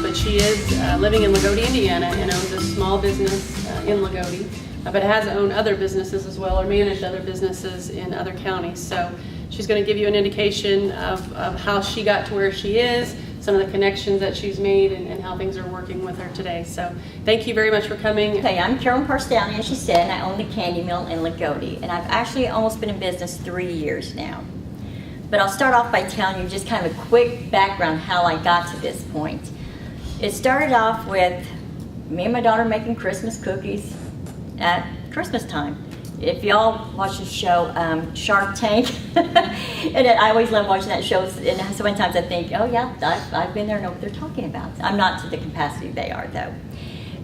but she is living in Loogootee, Indiana, and owns a small business in Loogootee, but has owned other businesses as well, or managed other businesses in other counties. So she's going to give you an indication of how she got to where she is, some of the connections that she's made, and how things are working with her today. So thank you very much for coming. Okay, I'm Carolyn Parsons-Downey, as she said, and I own the candy mill in Loogootee, and I've actually almost been in business 3 years now. But I'll start off by telling you just kind of a quick background how I got to this point. It started off with me and my daughter making Christmas cookies at Christmas time. If y'all watch the show Shark Tank, and I always love watching that show, and so many times I think, oh yeah, I've been there and know what they're talking about. I'm not to the capacity they are though.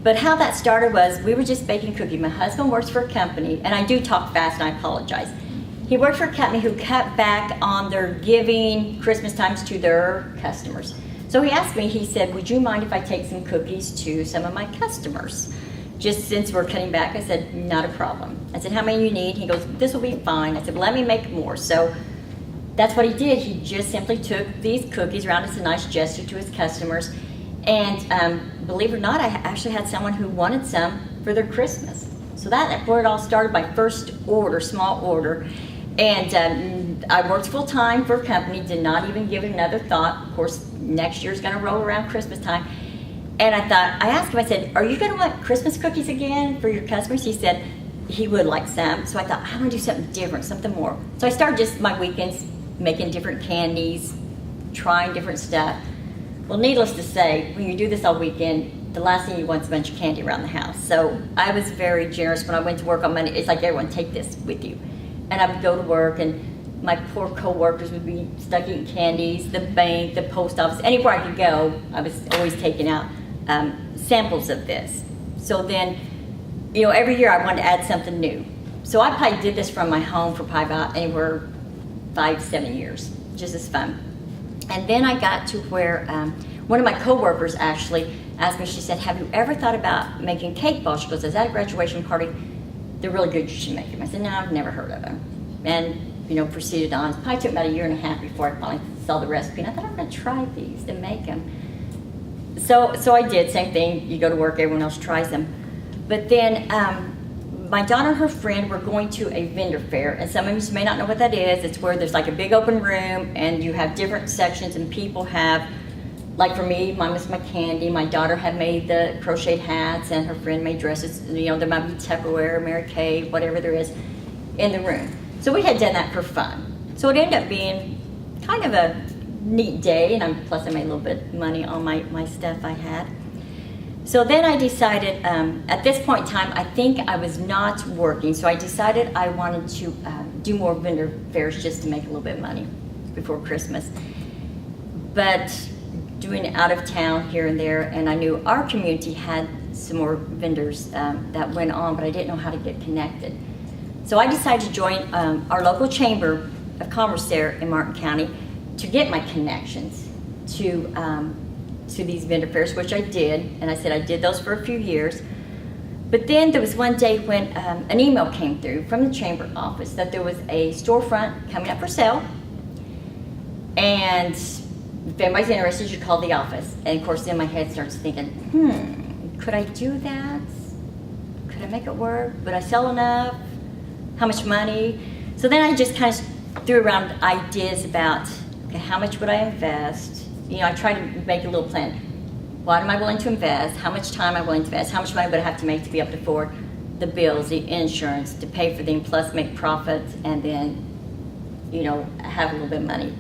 But how that started was we were just baking cookies. My husband works for a company, and I do talk fast and I apologize. He worked for a company who cut back on their giving Christmas times to their customers. So he asked me, he said, would you mind if I take some cookies to some of my customers? Just since we're cutting back, I said, not a problem. I said, how many you need? He goes, this will be fine. I said, well, let me make more. So that's what he did. He just simply took these cookies around as a nice gesture to his customers. And believe it or not, I actually had someone who wanted some for their Christmas. So that's where it all started, my first order, small order. And I worked full time for a company, did not even give it another thought. Of course, next year's gonna roll around Christmas time. And I asked him, I said, are you gonna want Christmas cookies again for your customers? He said he would like some. So I thought, I wanna do something different, something more. So I started just my weekends making different candies, trying different stuff. Well, needless to say, when you do this all weekend, the last thing you want is a bunch of candy around the house. So I was very generous when I went to work on Monday. It's like, everyone, take this with you. And I would go to work, and my poor co-workers would be stuck eating candies, the bank, the post office, anywhere I could go, I was always taking out samples of this. So then, you know, every year I wanted to add something new. So I probably did this from my home for probably about anywhere 5 to 7 years, just as fun. And then I got to where one of my co-workers actually asked me, she said, have you ever thought about making cake balls? She goes, is that a graduation party? They're really good, you should make them. I said, no, I've never heard of them. And, you know, proceeded on. It probably took about 1.5 years before I finally saw the recipe. And I thought, I'm gonna try these and make them. So I did, same thing. You go to work, everyone else tries them. But then my daughter and her friend were going to a vendor fair. And some of you may not know what that is. It's where there's like a big open room and you have different sections, and people have, like for me, mine was my candy. My daughter had made the crocheted hats, and her friend made dresses. You know, there might be Tupperware, Mary Kay, whatever there is in the room. So we had done that for fun. So it ended up being kind of a neat day, and plus I made a little bit of money on my stuff I had. So then I decided, at this point in time, I think I was not working, so I decided I wanted to do more vendor fairs just to make a little bit of money before Christmas. But doing it out of town here and there, and I knew our community had some more vendors that went on, but I didn't know how to get connected. So I decided to join our local chamber of commerce there in Martin County to get my connections to these vendor fairs, which I did, and I said I did those for a few years. But then there was one day when an email came through from the chamber office that there was a storefront coming up for sale, and if anybody's interested, you call the office. And of course, then my head starts thinking, could I do that? Could I make it work? Would I sell enough? How much money? So then I just kind of threw around ideas about, okay, how much would I invest? You know, I tried to make a little plan. What am I willing to invest? How much time am I willing to invest? How much money would I have to make to be able to afford the bills, the insurance, to pay for them, plus make profits, and then, you know, have a little bit of money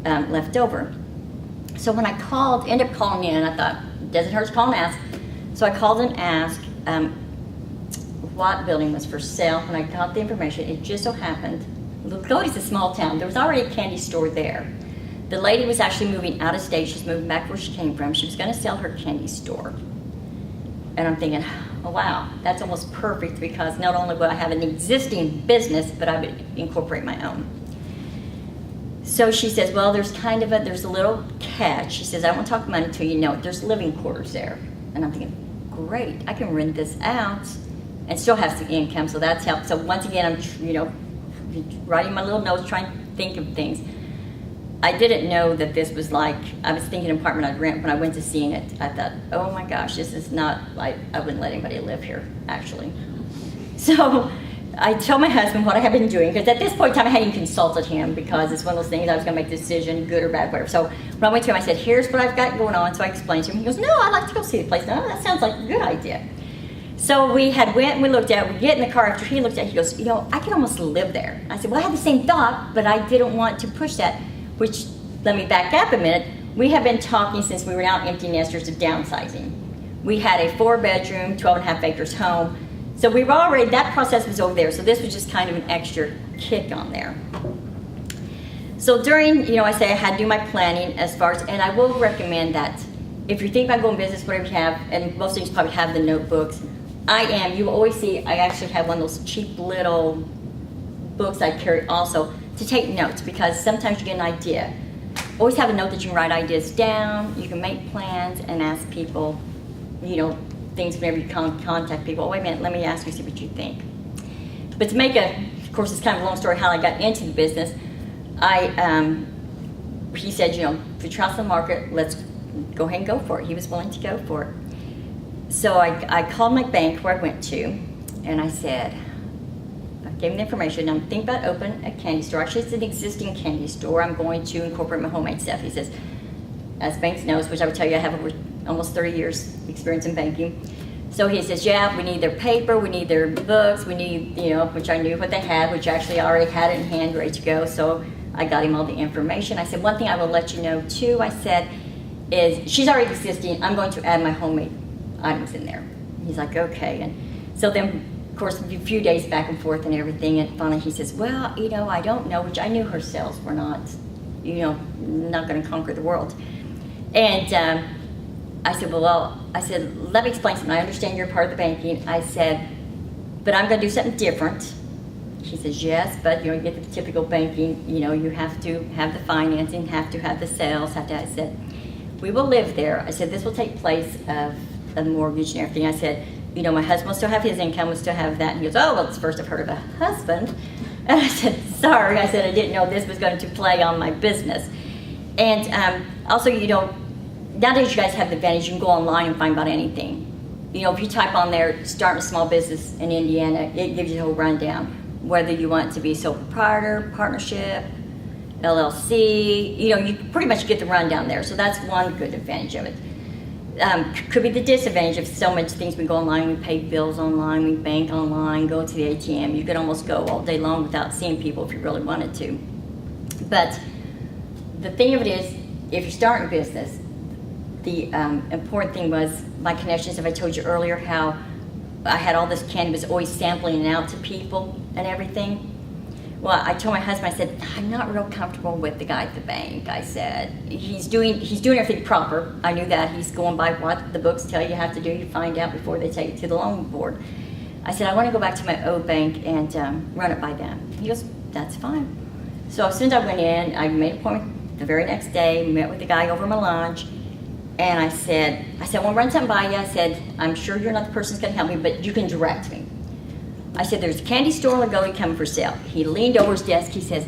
left over. So when I called, ended up calling in, I thought, it doesn't hurt to call and ask. So I called and asked what building was for sale. When I got the information, it just so happened, Loogootee's a small town. There was already a candy store there. The lady was actually moving out of state. She's moving back where she came from. She was gonna sell her candy store. And I'm thinking, oh wow, that's almost perfect, because not only will I have an existing business, but I would incorporate my own. So she says, well, there's a little catch. She says, I won't talk money till you know it. There's living quarters there. And I'm thinking, great, I can rent this out and still have some income, so that's helped. So once again, I'm, you know, writing my little notes, trying to think of things. I didn't know that this was like, I was thinking an apartment I'd rent. When I went to seeing it, I thought, oh my gosh, this is not like, I wouldn't let anybody live here, actually. So I told my husband what I had been doing, because at this point in time I hadn't even consulted him, because it's one of those things I was going to make a decision, good or bad, whatever. So when I went to him, I said, here's what I've got going on. So I explained to him. He goes, no, I'd like to go see the place. No, that sounds like a good idea. So we went and we looked at it. We get in the car after he looked at it. He goes, you know, I could almost live there. I said, well, I had the same thought, but I didn't want to push that, which, let me back up a minute. We have been talking since we were now empty nesters of downsizing. We had a 4-bedroom, 12.5 acres home. So we were already, that process was over there. So this was just kind of an extra kick on there. So during, you know, I say I had to do my planning as far as, and I will recommend that if you're thinking about going business, whatever you have, and most things probably have the notebooks. You will always see, I actually have one of those cheap little books I carry also to take notes, because sometimes you get an idea. Always have a note that you can write ideas down, you can make plans and ask people, you know, things whenever you contact people. Oh, wait a minute, let me ask you, see what you think. But to make of course, it's kind of a long story how I got into the business. He said, you know, if you trust the market, let's go ahead and go for it. He was willing to go for it. So I called my bank where I went to, and I said, I gave him the information. I'm thinking about opening a candy store. Actually, it's an existing candy store. I'm going to incorporate my homemade stuff. He says, as banks knows, which I would tell you I have over almost 30 years experience in banking. So he says, yeah, we need their paper, we need their books, we need, you know, which I knew what they had, which actually I already had it in hand, ready to go. So I got him all the information. I said, one thing I will let you know too, I said, is she's already existing. I'm going to add my homemade items in there. He's like, okay. And so then, of course, a few days back and forth and everything, and finally he says, well, you know, I don't know, which I knew her sales were not, you know, not going to conquer the world. And I said, let me explain something. I understand you're part of the banking. I said, but I'm going to do something different. He says, yes, but you know, you get the typical banking, you know, you have to have the financing, have to have the sales, have to. I said, we will live there. I said, this will take place of a mortgage and everything. I said, you know, my husband will still have his income, will still have that. And he goes, oh, well, it's the first I've heard of a husband. And I said, sorry. I said, I didn't know this was going to play on my business. And also, you know, nowadays you guys have the advantage, you can go online and find about anything. You know, if you type on there, starting a small business in Indiana, it gives you the whole rundown. Whether you want it to be sole proprietor, partnership, LLC, you know, you pretty much get the rundown there. So that's one good advantage of it. Could be the disadvantage of so much things. We go online, we pay bills online, we bank online, go to the ATM. You could almost go all day long without seeing people if you really wanted to. But the thing of it is, if you're starting a business, the important thing was my connections. If I told you earlier how I had all this candy, was always sampling it out to people and everything. Well, I told my husband, I said, I'm not real comfortable with the guy at the bank. I said, he's doing everything proper. I knew that. He's going by what the books tell you have to do. You find out before they take it to the loan board. I said, I want to go back to my old bank and run it by them. He goes, that's fine. So as soon as I went in, I made an appointment the very next day, met with the guy over my lunch, and I said, I want to run something by you. I said, I'm sure you're not the person who's going to help me, but you can direct me. I said, there's a candy store in Loogootee coming for sale. He leaned over his desk. He says,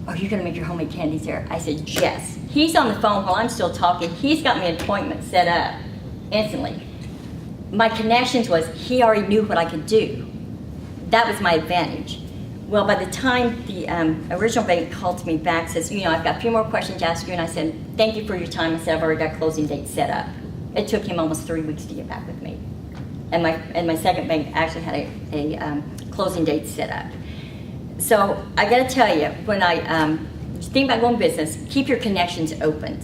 are you going to make your homemade candies there? I said, yes. He's on the phone while I'm still talking. He's got me an appointment set up instantly. My connections was he already knew what I could do. That was my advantage. Well, by the time the original bank called me back, says, you know, I've got a few more questions to ask you. And I said, thank you for your time. I said, I've already got closing dates set up. It took him almost 3 weeks to get back with me. And my second bank actually had a closing date set up. So I got to tell you, when I think about going business, keep your connections open.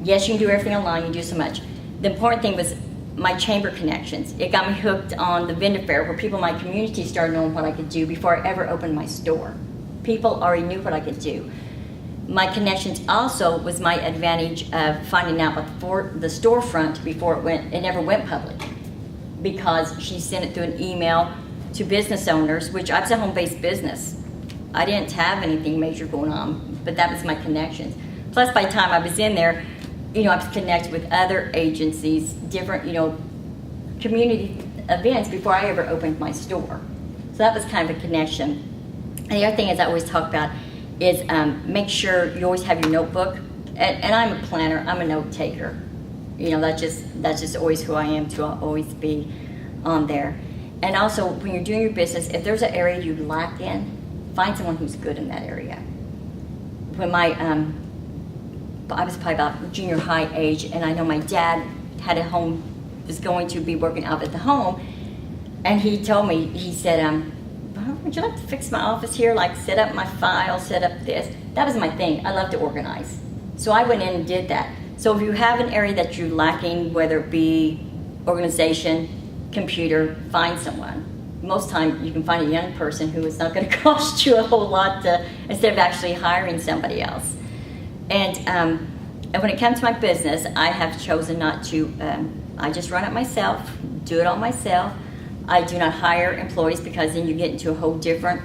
Yes, you can do everything online, you do so much. The important thing was my chamber connections. It got me hooked on the vendor fair, where people in my community started knowing what I could do before I ever opened my store. People already knew what I could do. My connections also was my advantage of finding out about the storefront before it never went public, because she sent it through an email to business owners, which I was a home-based business. I didn't have anything major going on, but that was my connections. Plus, by the time I was in there, you know, I was connected with other agencies, different, you know, community events before I ever opened my store. So that was kind of a connection. And the other thing is I always talk about, is make sure you always have your notebook. And I'm a planner, I'm a note taker. You know, that's just always who I am too. I'll always be on there. And also, when you're doing your business, if there's an area you lack in, find someone who's good in that area. When I was probably about junior high age, and I know my dad had a home, was going to be working out at the home, and he told me, he said, would you like to fix my office here, like set up my file, set up this? That was my thing. I love to organize. So I went in and did that. So if you have an area that you're lacking, whether it be organization, computer, find someone. Most time you can find a young person who is not going to cost you a whole lot instead of actually hiring somebody else. And when it comes to my business, I have chosen not to, I just run it myself, do it all myself. I do not hire employees because then you get into a whole different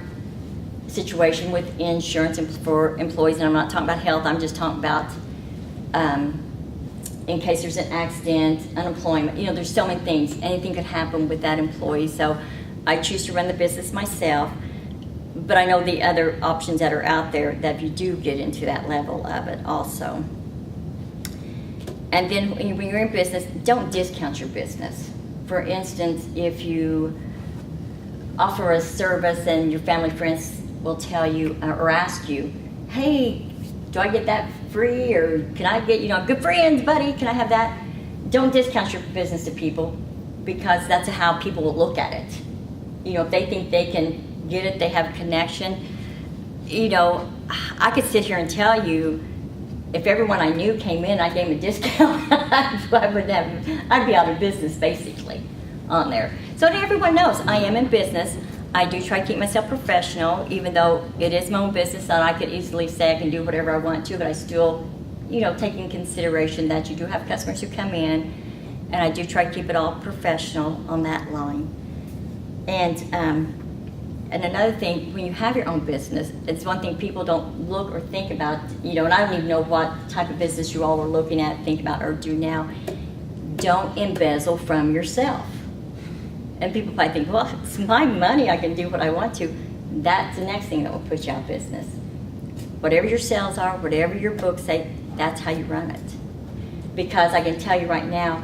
situation with insurance for employees, and I'm not talking about health, I'm just talking about in case there's an accident, unemployment, you know, there's so many things, anything could happen with that employee. So I choose to run the business myself, but I know the other options that are out there that if you do get into that level of it also. And then when you're in business, don't discount your business. For instance, if you offer a service and your family friends will tell you or ask you, hey, do I get that free, or can I get, you know, good friends, buddy, can I have that? Don't discount your business to people, because that's how people will look at it. You know, if they think they can get it, they have a connection. You know, I could sit here and tell you, if everyone I knew came in, I gave them a discount, I'd be out of business basically on there. So everyone knows I am in business. I do try to keep myself professional, even though it is my own business and I could easily say I can do whatever I want to, but I still, you know, take in consideration that you do have customers who come in, and I do try to keep it all professional on that line. And another thing, when you have your own business, it's one thing people don't look or think about, you know, and I don't even know what type of business you all are looking at, think about, or do now. Don't embezzle from yourself. And people probably think, well, it's my money, I can do what I want to. That's the next thing that will put you out of business. Whatever your sales are, whatever your books say, that's how you run it. Because I can tell you right now,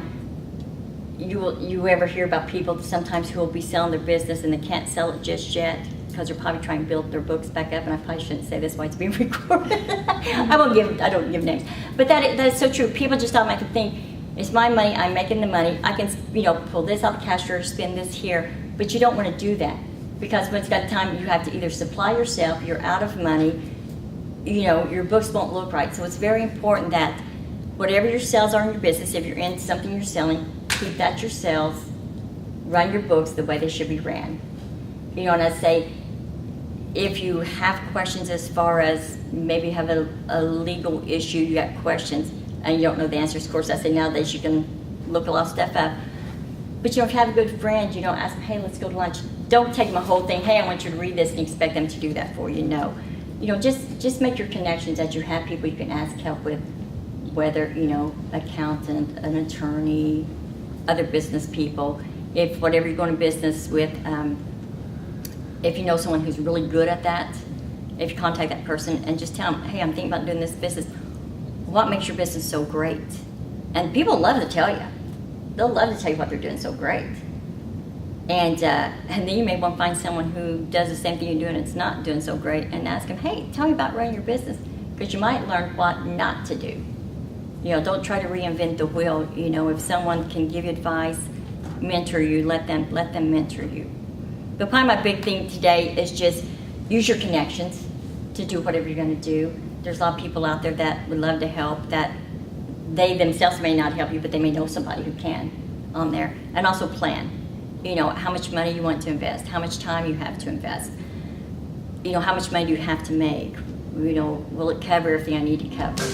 you ever hear about people sometimes who will be selling their business and they can't sell it just yet because they're probably trying to build their books back up, and I probably shouldn't say this while it's being recorded. I don't give names. But that is so true. People just automatically think, it's my money, I'm making the money, I can, you know, pull this out of the cash register, spend this here, but you don't want to do that, because when it's got time, you have to either supply yourself, you're out of money, you know, your books won't look right. So it's very important that whatever your sales are in your business, if you're in something you're selling, keep that your sales, run your books the way they should be ran. You know, and I say, if you have questions as far as maybe you have a legal issue, you got questions, and you don't know the answers, of course, I say nowadays you can look a lot of stuff up. But you know, if you have a good friend, you don't ask them, hey, let's go to lunch. Don't take them a whole thing, hey, I want you to read this, and expect them to do that for you. No. You know, just make your connections that you have people you can ask help with, whether, you know, accountant, an attorney, other business people. If whatever you're going to business with, if you know someone who's really good at that, if you contact that person and just tell them, hey, I'm thinking about doing this business. What makes your business so great? And people love to tell you. They'll love to tell you what they're doing so great. And then you may want to find someone who does the same thing you're doing and it's not doing so great, and ask them, hey, tell me about running your business, because you might learn what not to do. You know, don't try to reinvent the wheel. You know, if someone can give you advice, mentor you, let them mentor you. But probably my big thing today is just use your connections to do whatever you're going to do. There's a lot of people out there that would love to help, that they themselves may not help you, but they may know somebody who can on there. And also plan, you know, how much money you want to invest, how much time you have to invest, you know, how much money do you have to make, you know, will it cover everything I need to cover.